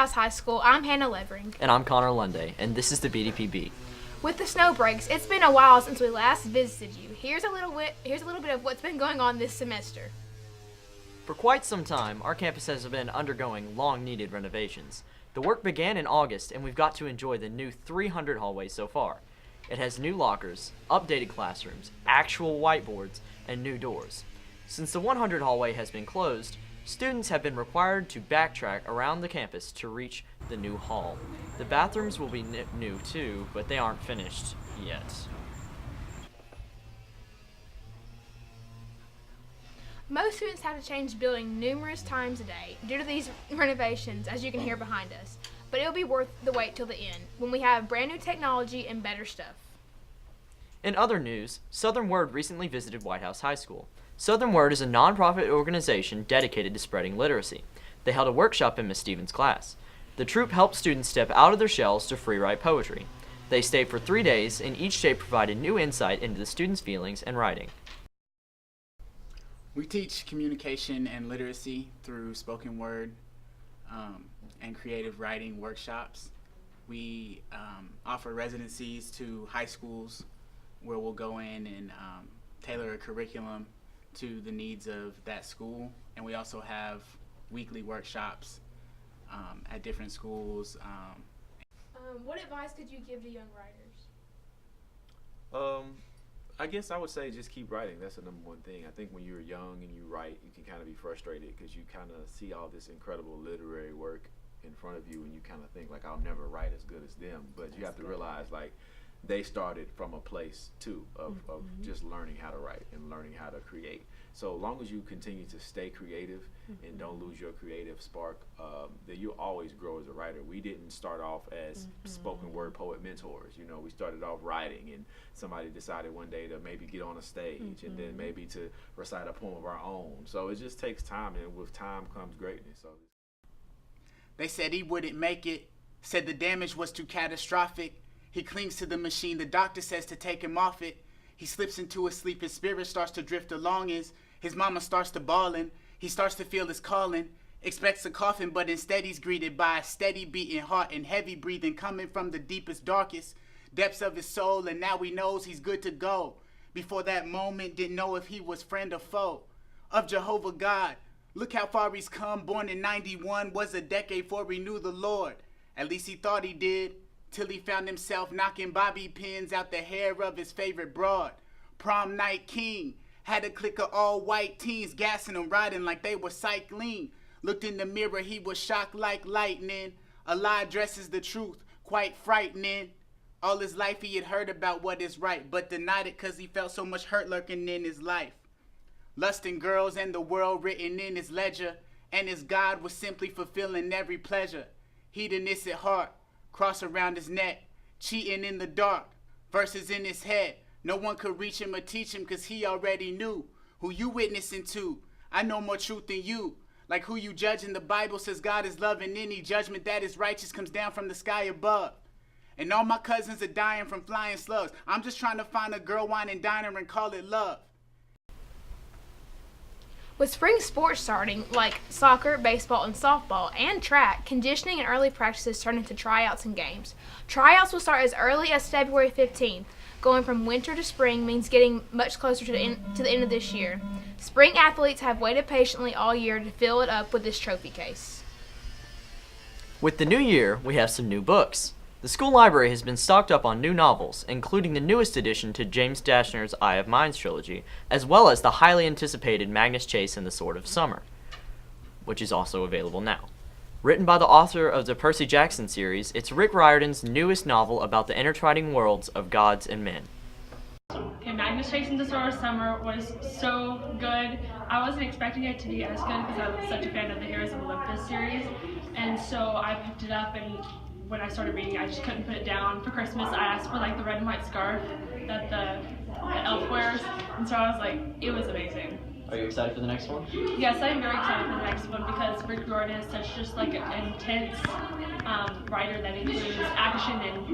House High School, I'm Hannah Levering. And I'm Connor Lunday, and this is the BDP Beat. With the snow breaks, it's been a while since we last visited you. Here's a little bit of what's been going on this semester. For quite some time, our campus has been undergoing long-needed renovations. The work began in August, and we've got to enjoy the new 300 hallway so far. It has new lockers, updated classrooms, actual whiteboards, and new doors. Since the 100 hallway has been closed, students have been required to backtrack around the campus to reach the new hall. The bathrooms will be new too, but they aren't finished yet. Most students have to change building numerous times a day due to these renovations, as you can hear behind us. But it'll be worth the wait till the end, when we have brand new technology and better stuff. In other news, Southern Word recently visited White House High School. Southern Word is a nonprofit organization dedicated to spreading literacy. They held a workshop in Miss Stevens' class. The troupe helped students step out of their shells to free write poetry. They stayed for 3 days, and each day provided new insight into the students' feelings and writing. We teach communication and literacy through spoken word and creative writing workshops. We offer residencies to high schools where we'll go in and tailor a curriculum to the needs of that school. And we also have weekly workshops at different schools. What advice could you give to young writers? I guess I would say just keep writing. That's the number one thing. I think when you're young and you write, you can kind of be frustrated because you kind of see all this incredible literary work in front of you and you kind of think like, I'll never write as good as them. But you have to realize like they started from a place too of just learning how to write and learning how to create. So long as you continue to stay creative and don't lose your creative spark, then you'll always grow as a writer. We didn't start off as spoken word poet mentors. You know, we started off writing, and somebody decided one day to maybe get on a stage and then maybe to recite a poem of our own. So it just takes time, and with time comes greatness. So They said he wouldn't make it, said the damage was too catastrophic. He clings to the machine, the doctor says to take him off it. He slips into a sleep, his spirit starts to drift along his mama starts to bawling. He starts to feel his calling, expects a coffin, but instead he's greeted by a steady beating heart and heavy breathing coming from the deepest, darkest depths of his soul, and now he knows he's good to go. Before that moment, didn't know if he was friend or foe of Jehovah God. Look how far he's come, born in 91, was a decade before he knew the Lord. At least he thought he did, till he found himself knocking bobby pins out the hair of his favorite broad. Prom night king, had a clique of all white teens gassing and riding like they were cycling. Looked in the mirror, he was shocked like lightning. A lie dresses the truth, quite frightening. All his life he had heard about what is right, but denied it cause he felt so much hurt lurking in his life. Lusting girls and the world written in his ledger, and his God was simply fulfilling every pleasure. Hedonist at heart, cross around his neck, cheating in the dark, verses in his head. No one could reach him or teach him cause he already knew who you witnessing to. I know more truth than you. Like who you judging, the Bible says God is love, and any judgment that is righteous comes down from the sky above. And all my cousins are dying from flying slugs. I'm just trying to find a girl, wine and diner and call it love. With spring sports starting, like soccer, baseball, and softball, and track, conditioning and early practices turn into tryouts and games. Tryouts will start as early as February 15th. Going from winter to spring means getting much closer to the end of this year. Spring athletes have waited patiently all year to fill it up with this trophy case. With the new year, we have some new books. The school library has been stocked up on new novels, including the newest addition to James Dashner's Eye of Mines trilogy, as well as the highly anticipated Magnus Chase and the Sword of Summer, which is also available now. Written by the author of the Percy Jackson series, it's Rick Riordan's newest novel about the intertwining worlds of gods and men. Okay, Magnus Chase and the Sword of Summer was so good. I wasn't expecting it to be as good because I was such a fan of the Heroes of Olympus series, and so I picked it up, and when I started reading, I just couldn't put it down. For Christmas, I asked for like the red and white scarf that the elf wears, and so I was like, it was amazing. Are you excited for the next one? Yes, I'm very excited for the next one because Rick Riordan is such just like an intense writer that includes action and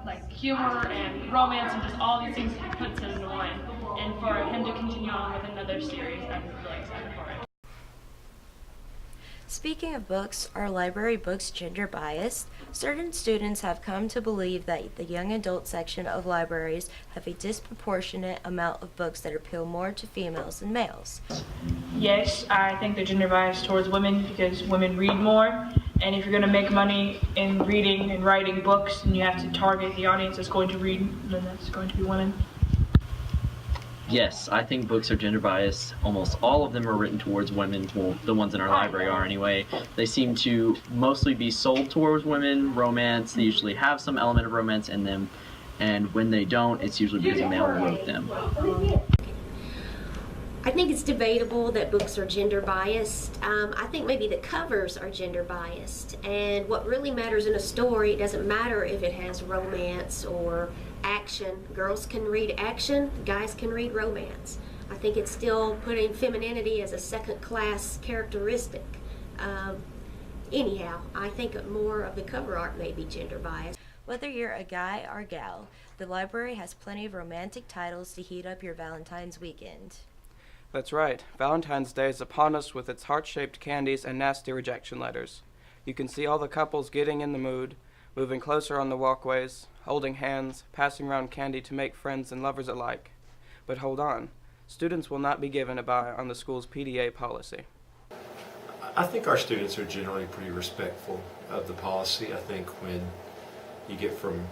like humor and romance and just all these things he puts into one. And for him to continue on with another series, I'm really excited for it. Speaking of books, are library books gender biased? Certain students have come to believe that the young adult section of libraries have a disproportionate amount of books that appeal more to females than males. Yes, I think they're gender biased towards women because women read more, and if you're going to make money in reading and writing books, then you have to target the audience that's going to read, then that's going to be women. Yes, I think books are gender biased. Almost all of them are written towards women. Well, the ones in our library are anyway. They seem to mostly be sold towards women. Romance, they usually have some element of romance in them. And when they don't, it's usually because a male wrote them. I think it's debatable that books are gender biased. I think maybe the covers are gender biased. And what really matters in a story, it doesn't matter if it has romance or action. Girls can read action, guys can read romance. I think it's still putting femininity as a second-class characteristic. Anyhow, I think more of the cover art may be gender biased. Whether you're a guy or gal, the library has plenty of romantic titles to heat up your Valentine's weekend. That's right. Valentine's Day is upon us with its heart-shaped candies and nasty rejection letters. You can see all the couples getting in the mood, moving closer on the walkways, holding hands, passing around candy to make friends and lovers alike. But hold on. Students will not be given a buy on the school's PDA policy. I think our students are generally pretty respectful of the policy. I think when you get from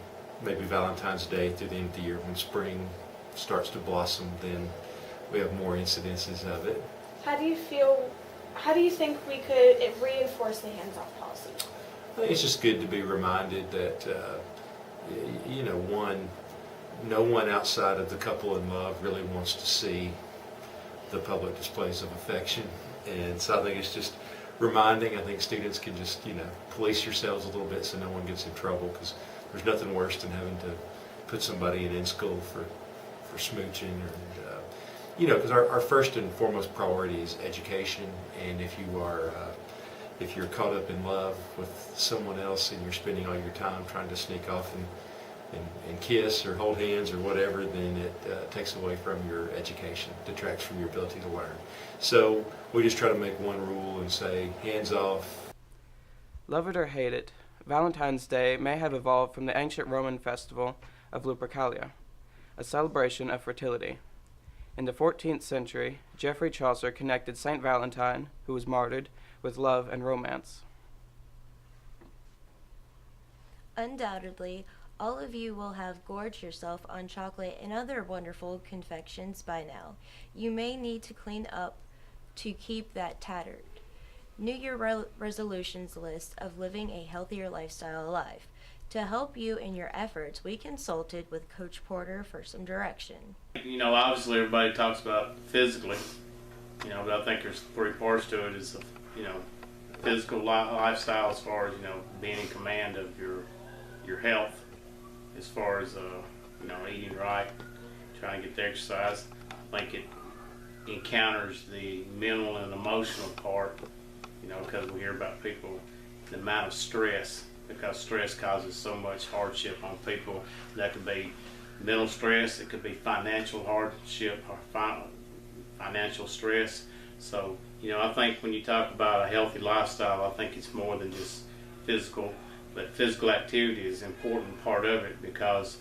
maybe Valentine's Day through the end of the year, when spring starts to blossom, then we have more incidences of it. How do you think we could reinforce the hands-off policy? I think it's just good to be reminded that, no one outside of the couple in love really wants to see the public displays of affection. And so I think it's just reminding. I think students can just, police yourselves a little bit so no one gets in trouble, because there's nothing worse than having to put somebody in school for smooching because our first and foremost priority is education. And if you're caught up in love with someone else and you're spending all your time trying to sneak off and kiss or hold hands or whatever, then it takes away from your education, detracts from your ability to learn. So we just try to make one rule and say, hands off. Love it or hate it, Valentine's Day may have evolved from the ancient Roman festival of Lupercalia, a celebration of fertility. In the 14th century, Geoffrey Chaucer connected Saint Valentine, who was martyred, with love and romance. Undoubtedly, all of you will have gorged yourself on chocolate and other wonderful confections by now. You may need to clean up to keep that tattered. New Year resolutions list of living a healthier lifestyle alive. To help you in your efforts, we consulted with Coach Porter for some direction. Obviously everybody talks about physically, but I think there's three parts to it. Is physical lifestyle as far as being in command of your health, as far as eating right, trying to get the exercise. I think it encounters the mental and emotional part, because we hear about people, the amount of stress, because stress causes so much hardship on people. That could be mental stress, it could be financial hardship or financial stress. So, I think when you talk about a healthy lifestyle, I think it's more than just physical, but physical activity is an important part of it, because,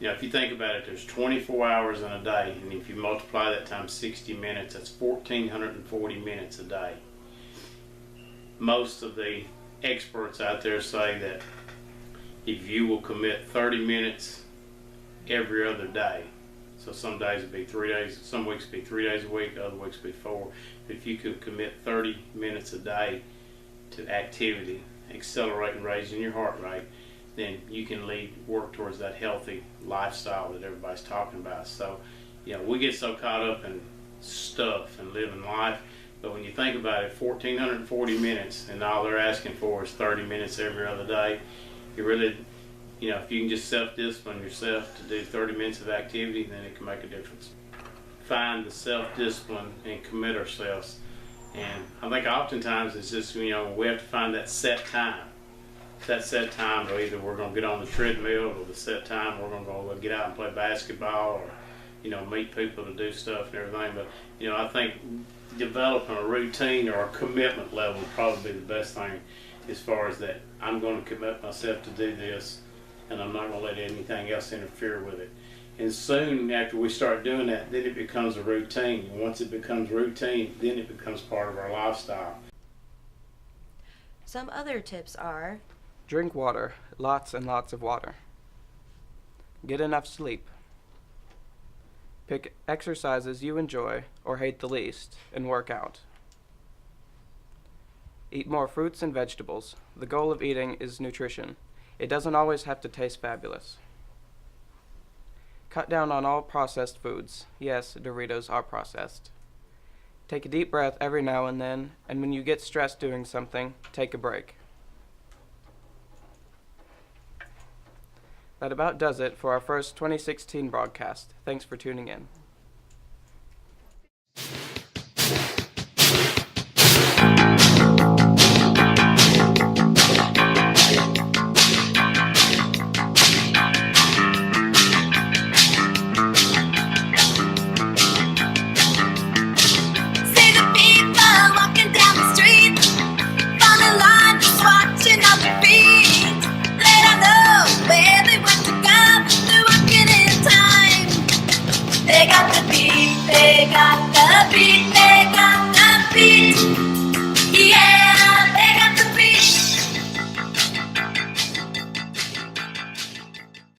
if you think about it, there's 24 hours in a day, and if you multiply that times 60 minutes, that's 1,440 minutes a day. Most of the experts out there say that if you will commit 30 minutes every other day, so some days it'd be 3 days, some weeks it'd be 3 days a week, other weeks it'd be 4. But if you could commit 30 minutes a day to activity, accelerating, raising your heart rate, then you can work towards that healthy lifestyle that everybody's talking about. So, we get so caught up in stuff and living life, but when you think about it, 1,440 minutes, and all they're asking for is 30 minutes every other day. You really, if you can just self-discipline yourself to do 30 minutes of activity, then it can make a difference. Find the self-discipline and commit ourselves. And I think oftentimes it's just, we have to find that set time. That set time, or either we're going to get on the treadmill, or the set time we're going to go get out and play basketball, or, meet people to do stuff and everything. But, I think developing a routine or a commitment level would probably be the best thing as far as that. I'm going to commit myself to do this, and I'm not going to let anything else interfere with it. And soon after we start doing that, then it becomes a routine. And once it becomes routine, then it becomes part of our lifestyle. Some other tips are: drink water, lots and lots of water. Get enough sleep. Pick exercises you enjoy or hate the least and work out. Eat more fruits and vegetables. The goal of eating is nutrition. It doesn't always have to taste fabulous. Cut down on all processed foods. Yes, Doritos are processed. Take a deep breath every now and then, and when you get stressed doing something, take a break. That about does it for our first 2016 broadcast. Thanks for tuning in.